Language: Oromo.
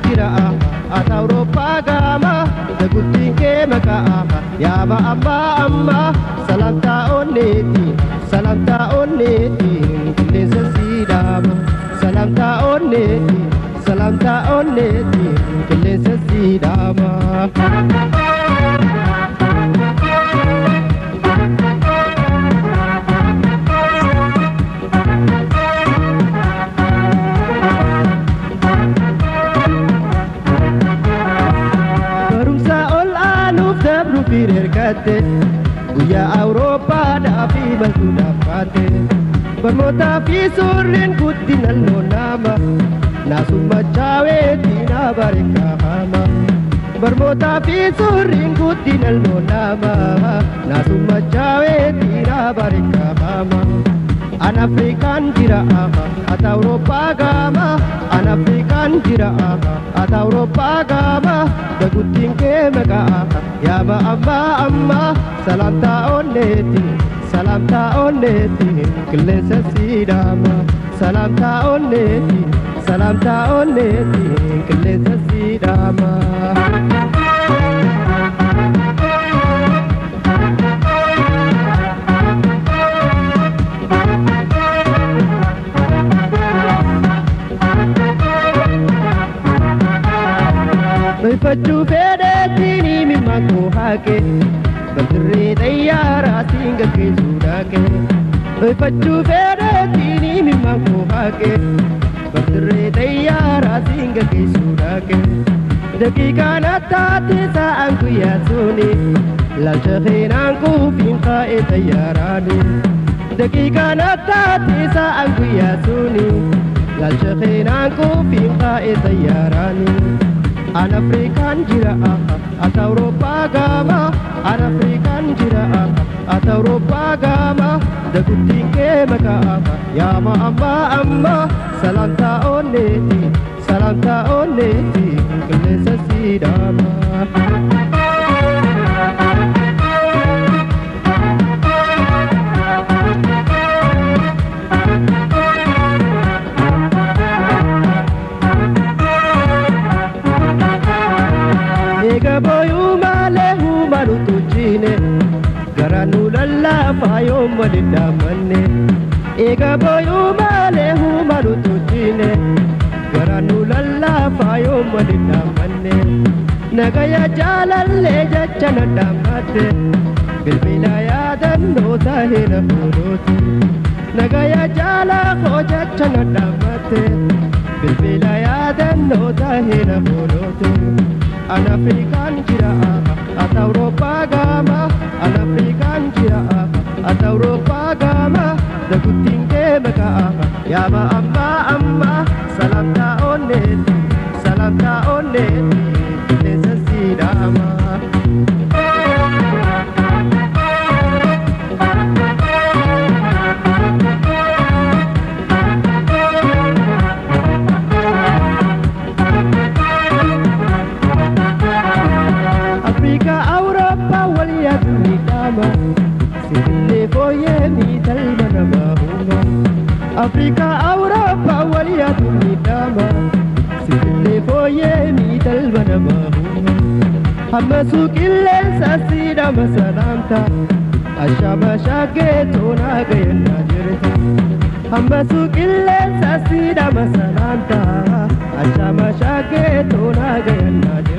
jira ata Awurooppaa gama daguutiin kee maqaa yaaba amma salamtaa onneeti qilleensa siidhaama salamtaa onneeti qilleensa siidhaama. Guyyaa Awurooppaadhaa fi bal'uudhaaf baate barnootaa fi suurreen guddina loonama naasummaa chaaweetii na bareekaama barnootaa fi suurreen guddina loonama naasummaa chaaweetii na bareekaama. An Afrikaan jira ata Awurooppaa gama an Afrikaan jira ata Awurooppaa gama daguutiin kee maqaa yaaba amma salamtaa onneeti qilleensa siidhaama salamtaa onneeti qilleensa siidhaama. Fajjuu fedheetini mimmaakoo haake batirree xayyaaraa siin gaggeessuu dhaake. Fajjuu fedheetini mimmaakoo haake batirree xayyaaraa siin gaggeessuu dhaake. Daqiiqaan attaatti sa'aan guyyaa suuni laalcha keenaan kuufiin kaa'ee xayyaaraani. Daqiiqaan attaatti sa'aan guyyaa suuni laalcha keenaan kuufiin kaa'ee xayyaaraani. An Afrikaan jira ata Awurooppaa gama an Afrikaan jira ata Awurooppaa gama daguutiin kee maqaa yaaba amma salamtaa onneeti qilleensa siidhaama. Garanu lallafaa yoom waliin dhaamanne eega booyuu malee huumalu tujjine garanu lallafaa yoom waliin dhaamanne nagaya jaalallee jecha na dhaammatte bilbila yaadannoo tahee na fuudhuuti nagaya jaalakoo jecha na dhaammatte bilbila yaadannoo tahee na fuudhuuti. An Afrikaan jira ata Awurooppaa gama an Afrikaan jira ata Awurooppaa gama daguutiin kee maqaa yaaba amma salamtaa onneeti qilleensa siidhaama. Afrika Awurooppaa waliyaa tullidhaama sibillee fooyyee miidhalma namaa huma hamma suuqilleensa siidhama salaamta ashama shaggee toonaa gayannaa jirta hamma suuqilleensa siidhama salaamta ashama shaggee toonaa gayannaa jirta.